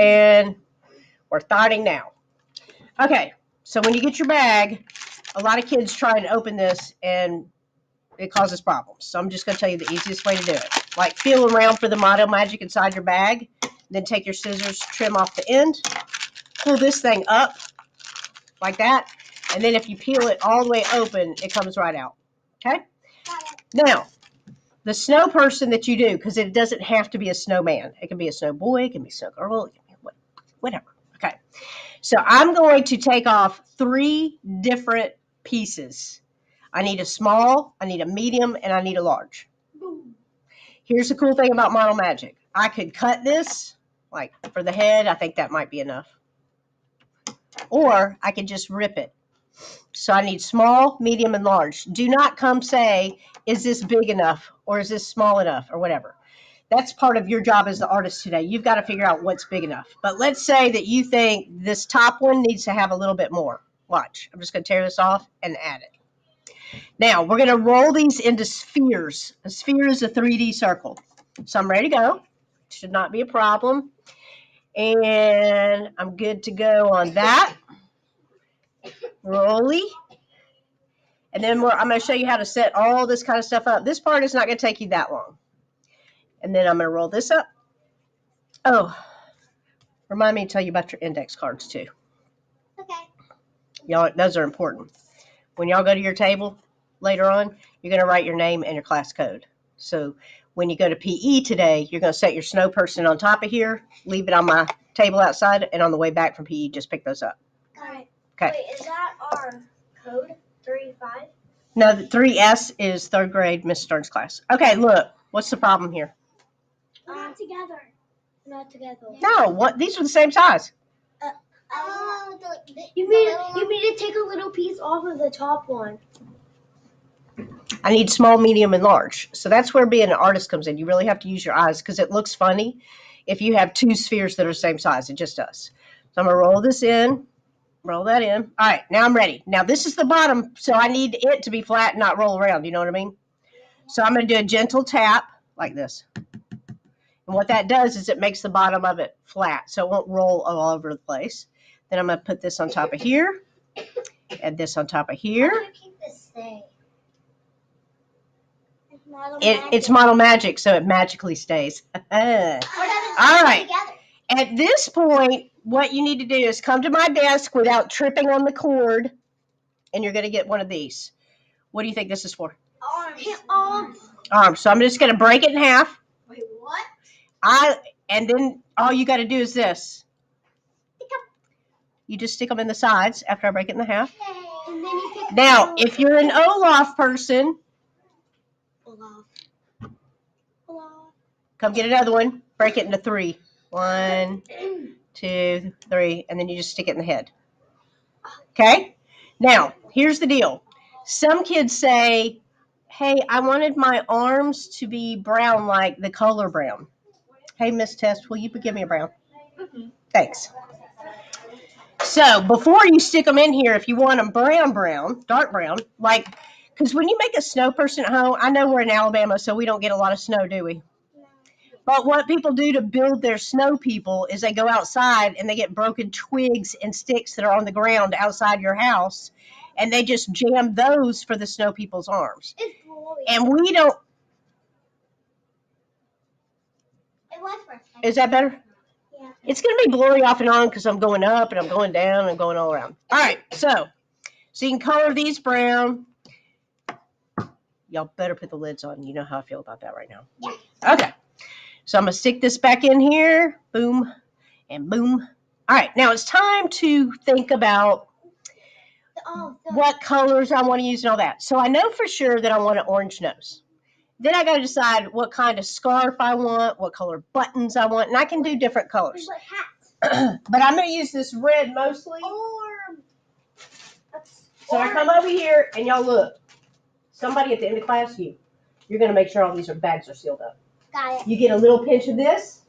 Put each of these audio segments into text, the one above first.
And we're starting now. Okay, so when you get your bag, a lot of kids try and open this and it causes problems. So I'm just going to tell you the easiest way to do it. Like feel around for the Model Magic inside your bag. Then take your scissors, trim off the end. Pull this thing up like that. And then if you peel it all the way open, it comes right out. Okay? Now, the snow person that you do, because it doesn't have to be a snowman. It can be a snow boy, it can be a snow girl, it can be whatever. Okay. So I'm going to take off 3 different pieces. I need a small, I need a medium, and I need a large. Here's the cool thing about Model Magic. I could cut this, like for the head, I think that might be enough. Or I could just rip it. So I need small, medium, and large. Do not come say, is this big enough or is this small enough or whatever. That's part of your job as the artist today. You've got to figure out what's big enough. But let's say that you think this top one needs to have a little bit more. Watch. I'm just going to tear this off and add it. Now, we're going to roll these into spheres. A sphere is a 3D circle. So I'm ready to go. Should not be a problem. And I'm good to go on that. Rolly. And then I'm going to show you how to set all this kind of stuff up. This part is not going to take you that long. And then I'm going to roll this up. Oh, remind me to tell you about your index cards too. Okay. Y'all, those are important. When y'all go to your table later on, you're going to write your name and your class code. So when you go to PE today, you're going to set your snow person on top of here, leave it on my table outside, and on the way back from PE, just pick those up. All right. Okay. Wait, is that our code? 3-5? No, the 3S is 3rd grade Miss Stern's class. Okay, look. What's the problem here? We're not together. We're not together. No, what? These are the same size. You mean to take a little piece off of the top one? I need small, medium, and large. So that's where being an artist comes in. You really have to use your eyes because it looks funny if you have 2 spheres that are the same size. It just does. So I'm going to roll this in. Roll that in. All right, now I'm ready. Now this is the bottom, so I need it to be flat and not roll around. You know what I mean? So I'm going to do a gentle tap like this. And what that does is it makes the bottom of it flat, so it won't roll all over the place. Then I'm going to put this on top of here, and this on top of here. How do you keep this thing? It's Model Magic, so it magically stays. All right. At this point, what you need to do is come to my desk without tripping on the cord, and you're going to get one of these. What do you think this is for? Arms. So I'm just going to break it in half. Wait, what? And then all you got to do is this. You just stick them in the sides after I break it in the half. And then you pick Now, if you're an Olaf person, come get another one. Break it into 3. 1, 2, 3, and then you just stick it in the head. Okay? Now, here's the deal. Some kids say, hey, I wanted my arms to be brown like the color brown. Hey, Miss Tess, will you give me a brown? Mm-hmm. Thanks. So before you stick them in here, if you want them brown, dark brown, like, because when you make a snow person at home, I know we're in Alabama, so we don't get a lot of snow, do we? But what people do to build their snow people is they go outside and they get broken twigs and sticks that are on the ground outside your house, and they just jam those for the snow people's arms. And we don't. Is that better? Yeah. It's going to be blurry off and on because I'm going up and I'm going down and I'm going all around. All right, so you can color these brown. Y'all better put the lids on. You know how I feel about that right now. Yeah. Okay. So I'm going to stick this back in here. Boom and boom. All right. Now it's time to think about what colors I want to use and all that. So I know for sure that I want an orange nose. Then I got to decide what kind of scarf I want, what color buttons I want, and I can do different colors. But I'm going to use this red mostly. So I come over here and y'all look. Somebody at the end of class, you're going to make sure all these bags are sealed up. Got it. You get a little pinch of this,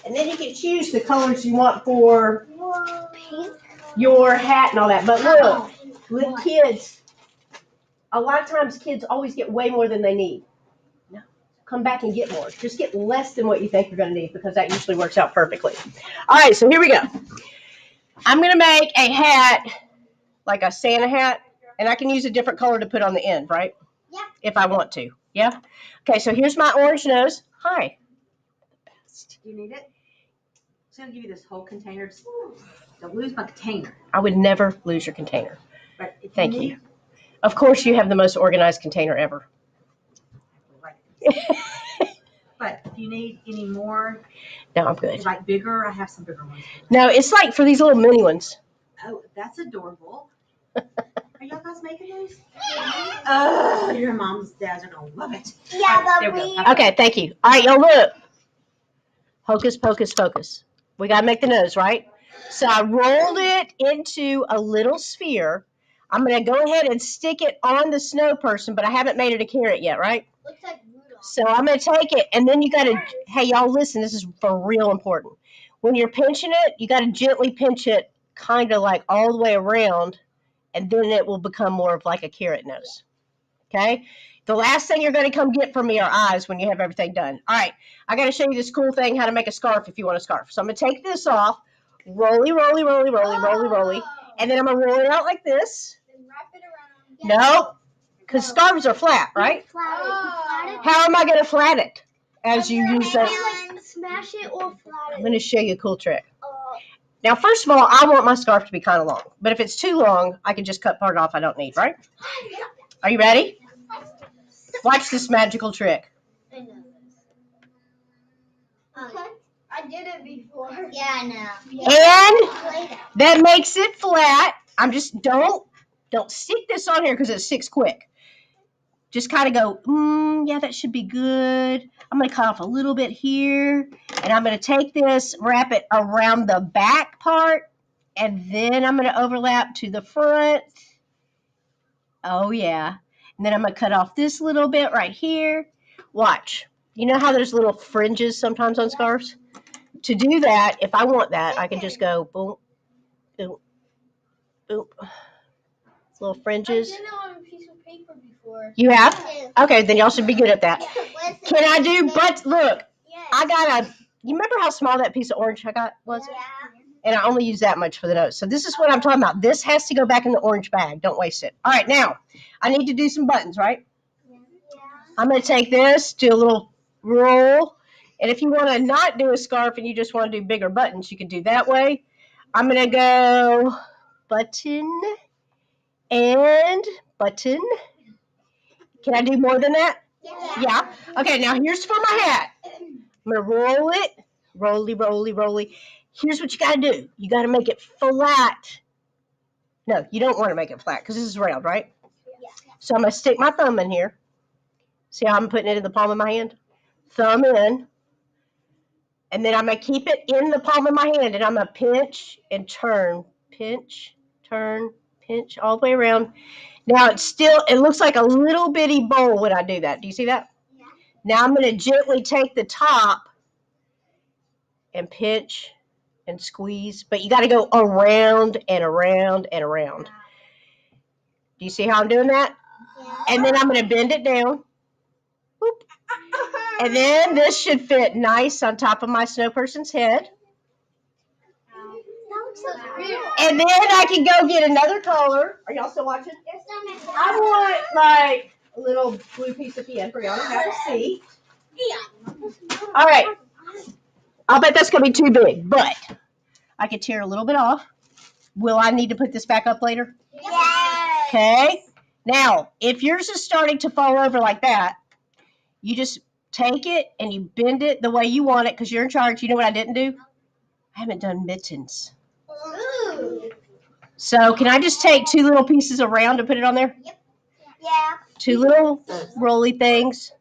and then you can choose the colors you want for your hat and all that. But look, kids, a lot of times kids always get way more than they need. No. come back and get more. Just get less than what you think you're going to need because that usually works out perfectly. All right, so here we go. I'm going to make a hat, like a Santa hat, and I can use a different color to put on the end, right? Yeah. If I want to. Yeah? Okay, so here's my orange nose. Hi. Do you need it? So I'll give you this whole container. Just don't lose my container. I would never lose your container. But if Thank you. you. Need, Of course, you have the most organized container ever. But if you need any more, No, I'm good. like bigger, I have some bigger ones. No, it's like for these little mini ones. Oh, that's adorable. Are y'all guys making those? Oh, your mom's dads are gonna love it. Yeah, There but we we. go. Okay, thank you. All right, y'all look. Hocus pocus focus. We got to make the nose, right? So I rolled it into a little sphere. I'm going to go ahead and stick it on the snow person, but I haven't made it a carrot yet, right? Looks like Rudolph. So I'm going to take it, and then you got to, hey, y'all listen, this is for real important. When you're pinching it, you got to gently pinch it kind of like all the way around, and then it will become more of like a carrot nose. Okay? The last thing you're going to come get from me are eyes when you have everything done. All right, I got to show you this cool thing, how to make a scarf if you want a scarf. So I'm going to take this off, rolly, rolly, rolly, rolly, rolly, rolly, and then I'm going to roll it out like this. Then wrap it around. Nope, because scarves are flat, right? Flat it. How am I going to flat it as you use that? Like smash it or flat I'm it. going to show you a cool trick. Now, first of all, I want my scarf to be kind of long, but if it's too long, I can just cut part off I don't need, right? Are you ready? Watch this magical trick. I know this. Okay. I did it before. Yeah, I know. And that makes it flat. I'm just don't stick this on here because it sticks quick. Just kind of go, yeah, that should be good. I'm going to cut off a little bit here, and I'm going to take this, wrap it around the back part, and then I'm going to overlap to the front. Oh, yeah. And then I'm going to cut off this little bit right here. Watch. You know how there's little fringes sometimes on scarves? To do that, if I want that, I can just go boom, boom, boom. Little fringes. I did it on a piece of paper before. You have? Okay, then y'all should be good at that. Can I do, but look, Yes. I got you remember how small that piece of orange I got was? Yeah. And I only use that much for the nose. So this is what I'm talking about. This has to go back in the orange bag. Don't waste it. All right, now, I need to do some buttons, right? Yeah. I'm going to take this, do a little roll. And if you want to not do a scarf and you just want to do bigger buttons, you can do that way. I'm going to go button and button. Can I do more than that? Yeah. Okay, now here's for my hat. I'm going to roll it. Rolly, rolly, rolly. Here's what you got to do. You got to make it flat. No, you don't want to make it flat because this is round, right? Yeah. So I'm going to stick my thumb in here. See how I'm putting it in the palm of my hand? Thumb in. And then I'm going to keep it in the palm of my hand, and I'm going to pinch and turn. Pinch, turn, pinch all the way around. Now it looks like a little bitty bowl when I do that. Do you see that? Yeah. Now I'm going to gently take the top and pinch and squeeze, but you got to go around and around and around. Do you see how I'm doing that? Yeah. And then I'm going to bend it down. Whoop. And then this should fit nice on top of my snow person's head. And then I can go get another color. Are y'all still watching? I want like a little blue piece at the end for y'all to have a seat. All right. I'll bet that's going to be too big, but I could tear a little bit off. Will I need to put this back up later? Yes. Okay. Now, if yours is starting to fall over like that, you just take it and you bend it the way you want it because you're in charge. You know what I didn't do? I haven't done mittens. Ooh. So can I just take two little pieces of round and put it on there? Yeah. Two little rolly things.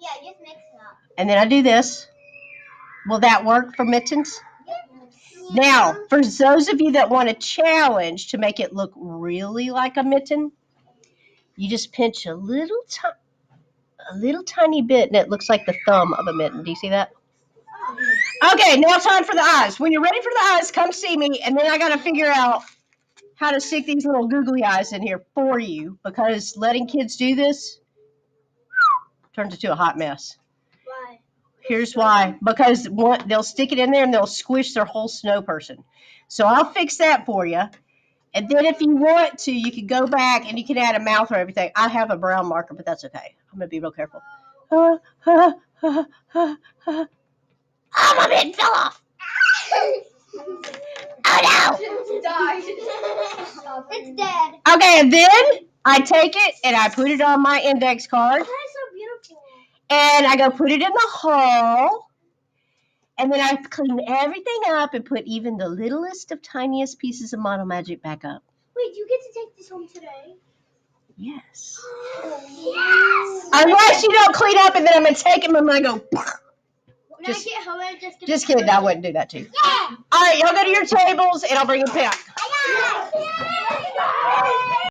Yeah, just mix it up. And then I do this. Will that work for mittens? Now, for those of you that want a challenge to make it look really like a mitten, you just pinch a little tiny bit and it looks like the thumb of a mitten. Do you see that? Okay, now time for the eyes. When you're ready for the eyes, come see me, and then I got to figure out how to stick these little googly eyes in here for you because letting kids do this turns into a hot mess. Why? Here's why. Because they'll stick it in there and they'll squish their whole snow person. So I'll fix that for you. And then if you want to, you can go back and you can add a mouth or everything. I have a brown marker, but that's okay. I'm going to be real careful. Oh, my mitt fell off. Oh, no. It's dead. Okay, and then I take it and I put it on my index card. That is so beautiful. And I go put it in the hole. And then I clean everything up and put even the littlest of tiniest pieces of Mono Magic back up. Wait, do you get to take this home today? Yes. Yes! Unless you don't clean up and then I'm going to take them and I'm going to go. When I get home, I'm just gonna. Just kidding. I wouldn't do that to you. Yeah! All right, y'all go to your tables and I'll bring you back. I got it!